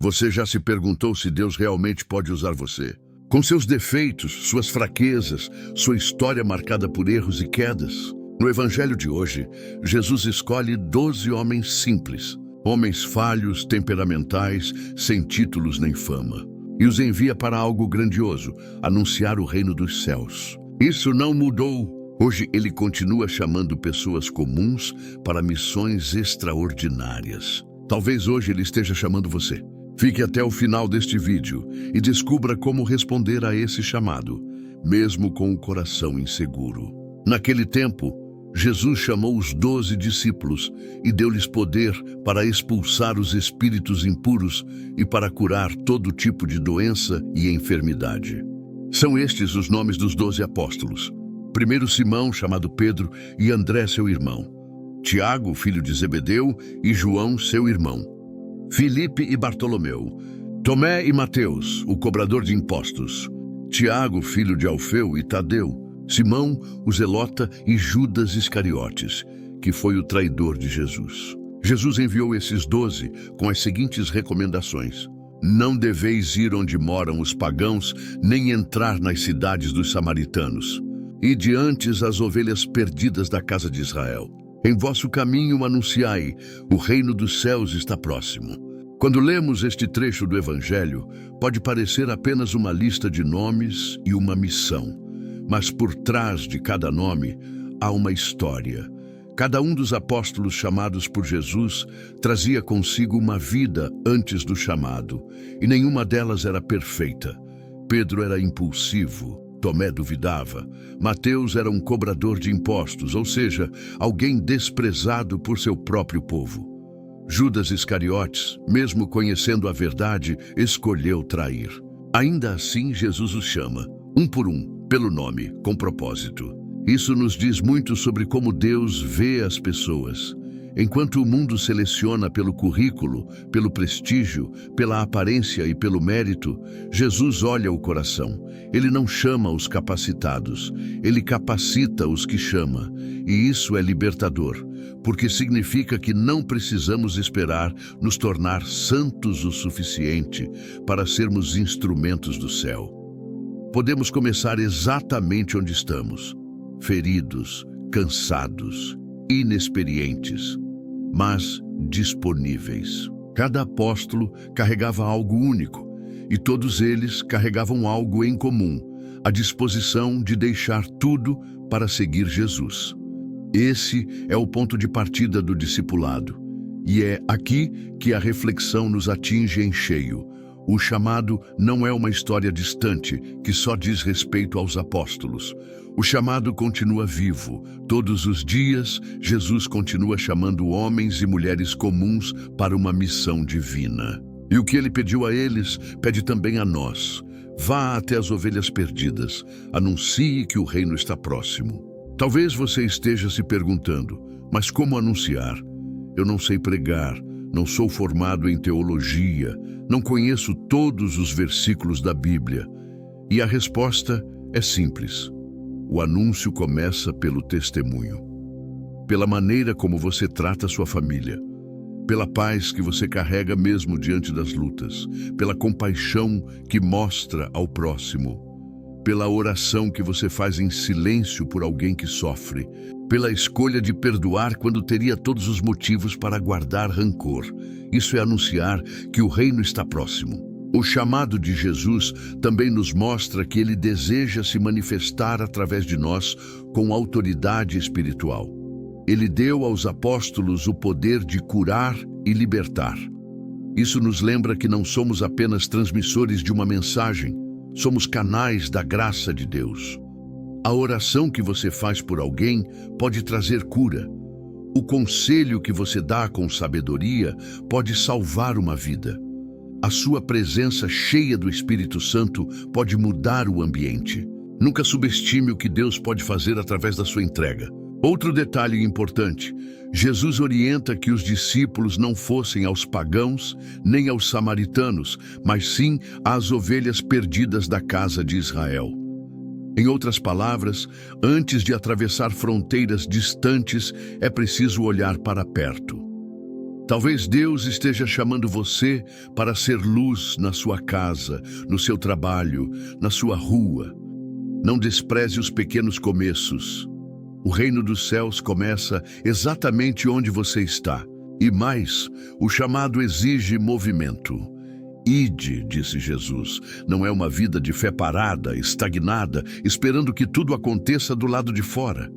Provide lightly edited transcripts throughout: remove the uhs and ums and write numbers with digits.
Você já se perguntou se Deus realmente pode usar você? Com seus defeitos, suas fraquezas, sua história marcada por erros e quedas. No Evangelho de hoje, Jesus escolhe 12 homens simples, homens falhos, temperamentais, sem títulos nem fama, e os envia para algo grandioso, anunciar o reino dos céus. Isso não mudou. Hoje ele continua chamando pessoas comuns para missões extraordinárias. Talvez hoje ele esteja chamando você. Fique até o final deste vídeo e descubra como responder a esse chamado, mesmo com o coração inseguro. Naquele tempo, Jesus chamou os 12 discípulos e deu-lhes poder para expulsar os espíritos impuros e para curar todo tipo de doença e enfermidade. São estes os nomes dos 12 apóstolos. Primeiro Simão, chamado Pedro, e André, seu irmão. Tiago, filho de Zebedeu, e João, seu irmão. Filipe e Bartolomeu. Tomé e Mateus, o cobrador de impostos. Tiago, filho de Alfeu, e Tadeu. Simão, o zelota, e Judas Iscariotes, que foi o traidor de Jesus. Jesus enviou esses 12 com as seguintes recomendações. Não deveis ir onde moram os pagãos, nem entrar nas cidades dos samaritanos. Ide antes as ovelhas perdidas da casa de Israel. Em vosso caminho anunciai, o reino dos céus está próximo. Quando lemos este trecho do Evangelho, pode parecer apenas uma lista de nomes e uma missão. Mas por trás de cada nome há uma história. Cada um dos apóstolos chamados por Jesus trazia consigo uma vida antes do chamado, e nenhuma delas era perfeita. Pedro era impulsivo. Tomé duvidava. Mateus era um cobrador de impostos, ou seja, alguém desprezado por seu próprio povo. Judas Iscariotes, mesmo conhecendo a verdade, escolheu trair. Ainda assim, Jesus os chama, um por um, pelo nome, com propósito. Isso nos diz muito sobre como Deus vê as pessoas. Enquanto o mundo seleciona pelo currículo, pelo prestígio, pela aparência e pelo mérito, Jesus olha o coração. Ele não chama os capacitados, ele capacita os que chama. E isso é libertador, porque significa que não precisamos esperar nos tornar santos o suficiente para sermos instrumentos do céu. Podemos começar exatamente onde estamos, feridos, cansados, inexperientes, mas disponíveis. Cada apóstolo carregava algo único, e todos eles carregavam algo em comum, a disposição de deixar tudo para seguir Jesus. Esse é o ponto de partida do discipulado, e é aqui que a reflexão nos atinge em cheio. O chamado não é uma história distante que só diz respeito aos apóstolos. O chamado continua vivo. Todos os dias, Jesus continua chamando homens e mulheres comuns para uma missão divina. E o que ele pediu a eles, pede também a nós. Vá até as ovelhas perdidas, anuncie que o reino está próximo. Talvez você esteja se perguntando, mas como anunciar? Eu não sei pregar. Não sou formado em teologia, não conheço todos os versículos da Bíblia. E a resposta é simples. O anúncio começa pelo testemunho. Pela maneira como você trata sua família. Pela paz que você carrega mesmo diante das lutas. Pela compaixão que mostra ao próximo. Pela oração que você faz em silêncio por alguém que sofre. Pela escolha de perdoar quando teria todos os motivos para guardar rancor. Isso é anunciar que o reino está próximo. O chamado de Jesus também nos mostra que ele deseja se manifestar através de nós com autoridade espiritual. Ele deu aos apóstolos o poder de curar e libertar. Isso nos lembra que não somos apenas transmissores de uma mensagem, somos canais da graça de Deus. A oração que você faz por alguém pode trazer cura. O conselho que você dá com sabedoria pode salvar uma vida. A sua presença cheia do Espírito Santo pode mudar o ambiente. Nunca subestime o que Deus pode fazer através da sua entrega. Outro detalhe importante, Jesus orienta que os discípulos não fossem aos pagãos nem aos samaritanos, mas sim às ovelhas perdidas da casa de Israel. Em outras palavras, antes de atravessar fronteiras distantes, é preciso olhar para perto. Talvez Deus esteja chamando você para ser luz na sua casa, no seu trabalho, na sua rua. Não despreze os pequenos começos. O reino dos céus começa exatamente onde você está. E mais, o chamado exige movimento. Ide, disse Jesus, não é uma vida de fé parada, estagnada, esperando que tudo aconteça do lado de fora.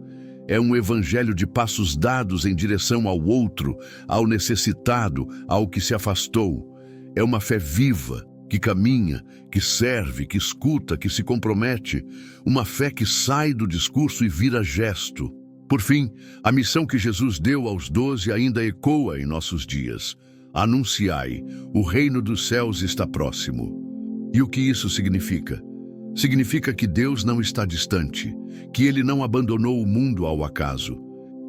É um evangelho de passos dados em direção ao outro, ao necessitado, ao que se afastou. É uma fé viva, que caminha, que serve, que escuta, que se compromete. Uma fé que sai do discurso e vira gesto. Por fim, a missão que Jesus deu aos 12 ainda ecoa em nossos dias. Anunciai, o reino dos céus está próximo. E o que isso significa? Significa que Deus não está distante, que Ele não abandonou o mundo ao acaso,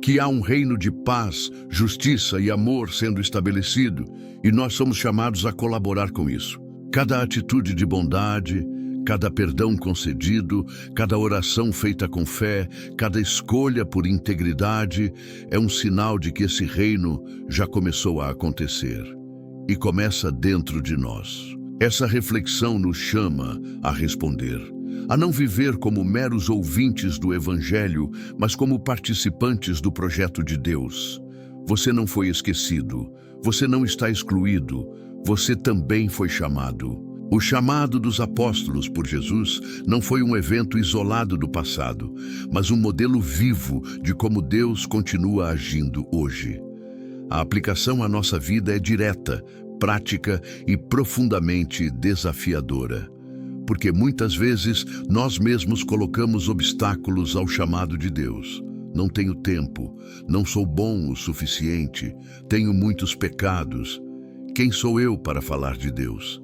que há um reino de paz, justiça e amor sendo estabelecido, e nós somos chamados a colaborar com isso. Cada atitude de bondade, cada perdão concedido, cada oração feita com fé, cada escolha por integridade é um sinal de que esse reino já começou a acontecer e começa dentro de nós. Essa reflexão nos chama a responder, a não viver como meros ouvintes do Evangelho, mas como participantes do projeto de Deus. Você não foi esquecido, você não está excluído, você também foi chamado. O chamado dos apóstolos por Jesus não foi um evento isolado do passado, mas um modelo vivo de como Deus continua agindo hoje. A aplicação à nossa vida é direta, prática e profundamente desafiadora, porque muitas vezes nós mesmos colocamos obstáculos ao chamado de Deus. Não tenho tempo, não sou bom o suficiente, tenho muitos pecados. Quem sou eu para falar de Deus?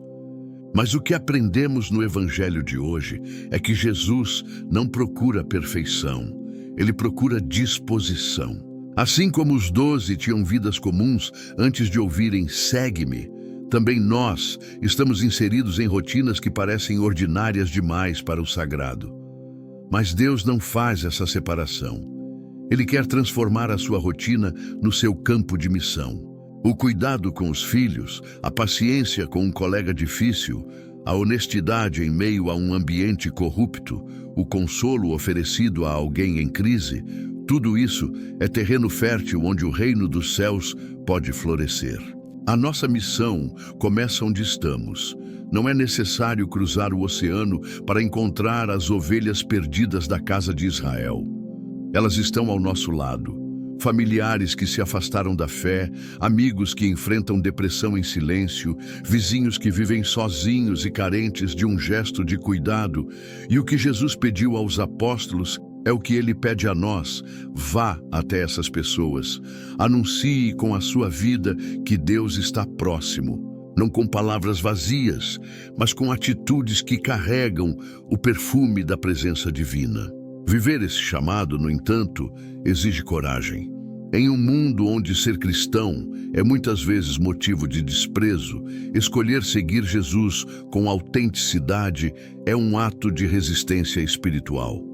Mas o que aprendemos no Evangelho de hoje é que Jesus não procura perfeição, Ele procura disposição. Assim como os 12 tinham vidas comuns antes de ouvirem "segue-me", também nós estamos inseridos em rotinas que parecem ordinárias demais para o sagrado. Mas Deus não faz essa separação. Ele quer transformar a sua rotina no seu campo de missão. O cuidado com os filhos, a paciência com um colega difícil, a honestidade em meio a um ambiente corrupto, o consolo oferecido a alguém em crise, tudo isso é terreno fértil onde o reino dos céus pode florescer. A nossa missão começa onde estamos. Não é necessário cruzar o oceano para encontrar as ovelhas perdidas da casa de Israel. Elas estão ao nosso lado. Familiares que se afastaram da fé, amigos que enfrentam depressão em silêncio, vizinhos que vivem sozinhos e carentes de um gesto de cuidado. E o que Jesus pediu aos apóstolos é o que Ele pede a nós: vá até essas pessoas, anuncie com a sua vida que Deus está próximo, não com palavras vazias, mas com atitudes que carregam o perfume da presença divina. Viver esse chamado, no entanto, exige coragem. Em um mundo onde ser cristão é muitas vezes motivo de desprezo, escolher seguir Jesus com autenticidade é um ato de resistência espiritual.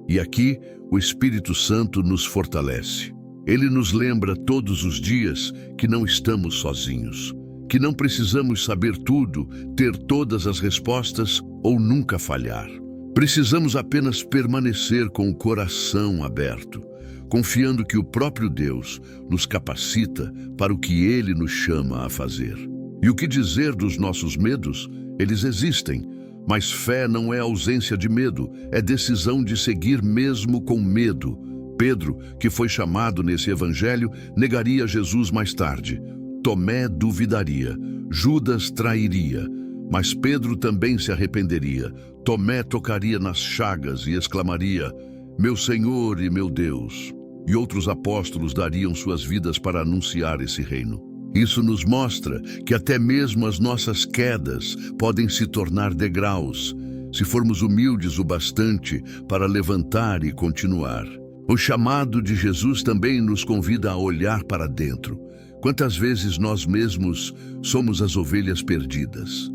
E aqui, o Espírito Santo nos fortalece. Ele nos lembra todos os dias que não estamos sozinhos, que não precisamos saber tudo, ter todas as respostas ou nunca falhar. Precisamos apenas permanecer com o coração aberto, confiando que o próprio Deus nos capacita para o que Ele nos chama a fazer. E o que dizer dos nossos medos? Eles existem, mas fé não é ausência de medo, é decisão de seguir mesmo com medo. Pedro, que foi chamado nesse evangelho, negaria Jesus mais tarde. Tomé duvidaria, Judas trairia, mas Pedro também se arrependeria. Tomé tocaria nas chagas e exclamaria: "Meu Senhor e meu Deus!" E outros apóstolos dariam suas vidas para anunciar esse reino. Isso nos mostra que até mesmo as nossas quedas podem se tornar degraus, se formos humildes o bastante para levantar e continuar. O chamado de Jesus também nos convida a olhar para dentro. Quantas vezes nós mesmos somos as ovelhas perdidas?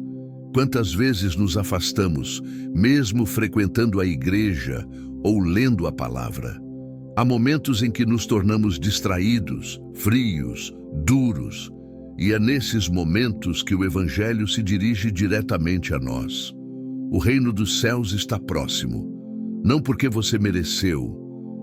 Quantas vezes nos afastamos, mesmo frequentando a igreja ou lendo a palavra? Há momentos em que nos tornamos distraídos, frios, duros, e é nesses momentos que o Evangelho se dirige diretamente a nós. O reino dos céus está próximo, não porque você mereceu,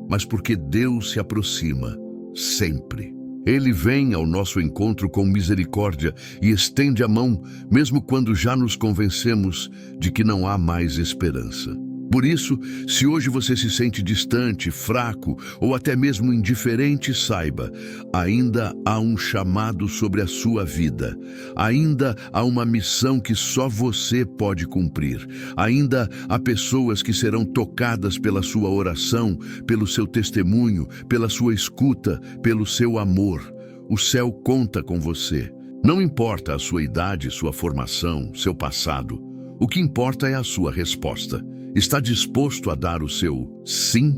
mas porque Deus se aproxima, sempre. Ele vem ao nosso encontro com misericórdia e estende a mão, mesmo quando já nos convencemos de que não há mais esperança. Por isso, se hoje você se sente distante, fraco ou até mesmo indiferente, saiba, ainda há um chamado sobre a sua vida. Ainda há uma missão que só você pode cumprir. Ainda há pessoas que serão tocadas pela sua oração, pelo seu testemunho, pela sua escuta, pelo seu amor. O céu conta com você. Não importa a sua idade, sua formação, seu passado. O que importa é a sua resposta. Está disposto a dar o seu sim?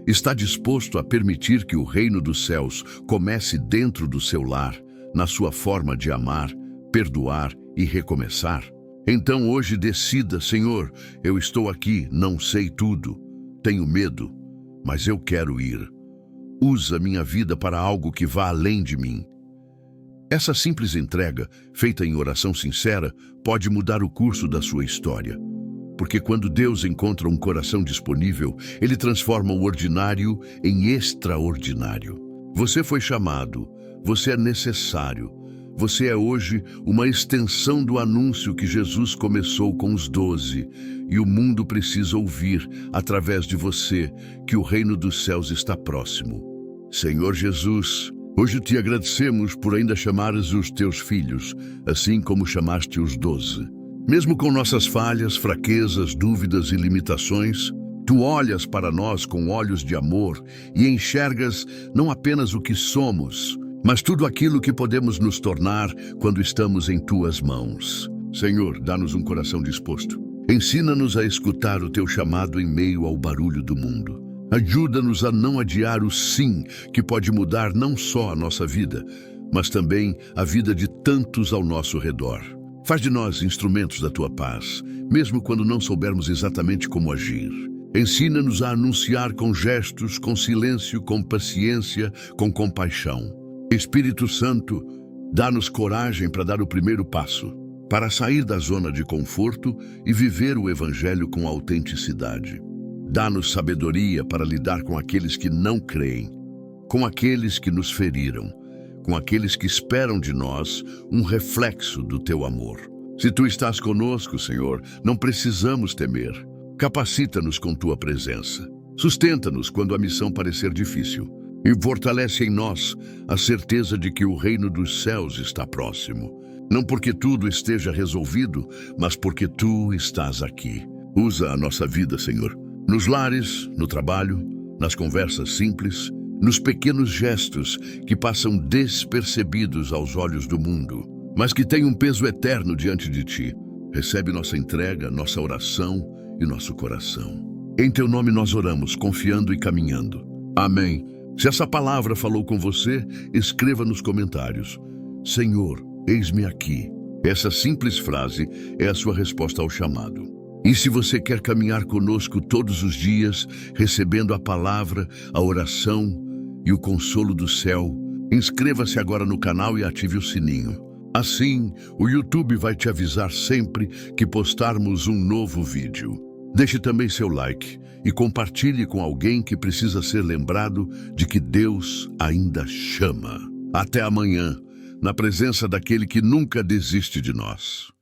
Está disposto a permitir que o reino dos céus comece dentro do seu lar, na sua forma de amar, perdoar e recomeçar? Então hoje decida: Senhor, eu estou aqui, não sei tudo, tenho medo, mas eu quero ir. Usa minha vida para algo que vá além de mim. Essa simples entrega, feita em oração sincera, pode mudar o curso da sua história. Porque quando Deus encontra um coração disponível, Ele transforma o ordinário em extraordinário. Você foi chamado, você é necessário. Você é hoje uma extensão do anúncio que Jesus começou com os 12, e o mundo precisa ouvir, através de você, que o reino dos céus está próximo. Senhor Jesus, hoje te agradecemos por ainda chamares os teus filhos, assim como chamaste os 12. Mesmo com nossas falhas, fraquezas, dúvidas e limitações, tu olhas para nós com olhos de amor e enxergas não apenas o que somos, mas tudo aquilo que podemos nos tornar quando estamos em tuas mãos. Senhor, dá-nos um coração disposto. Ensina-nos a escutar o teu chamado em meio ao barulho do mundo. Ajuda-nos a não adiar o sim, que pode mudar não só a nossa vida, mas também a vida de tantos ao nosso redor. Faz de nós instrumentos da tua paz, mesmo quando não soubermos exatamente como agir. Ensina-nos a anunciar com gestos, com silêncio, com paciência, com compaixão. Espírito Santo, dá-nos coragem para dar o primeiro passo, para sair da zona de conforto e viver o Evangelho com autenticidade. Dá-nos sabedoria para lidar com aqueles que não creem, com aqueles que nos feriram, com aqueles que esperam de nós um reflexo do teu amor. Se tu estás conosco, Senhor, não precisamos temer. Capacita-nos com tua presença. Sustenta-nos quando a missão parecer difícil. E fortalece em nós a certeza de que o reino dos céus está próximo. Não porque tudo esteja resolvido, mas porque tu estás aqui. Usa a nossa vida, Senhor, nos lares, no trabalho, nas conversas simples, nos pequenos gestos que passam despercebidos aos olhos do mundo, mas que têm um peso eterno diante de ti. Recebe nossa entrega, nossa oração e nosso coração. Em teu nome nós oramos, confiando e caminhando. Amém. Se essa palavra falou com você, escreva nos comentários: Senhor, eis-me aqui. Essa simples frase é a sua resposta ao chamado. E se você quer caminhar conosco todos os dias, recebendo a palavra, a oração e o consolo do céu, inscreva-se agora no canal e ative o sininho. Assim, o YouTube vai te avisar sempre que postarmos um novo vídeo. Deixe também seu like e compartilhe com alguém que precisa ser lembrado de que Deus ainda chama. Até amanhã, na presença daquele que nunca desiste de nós.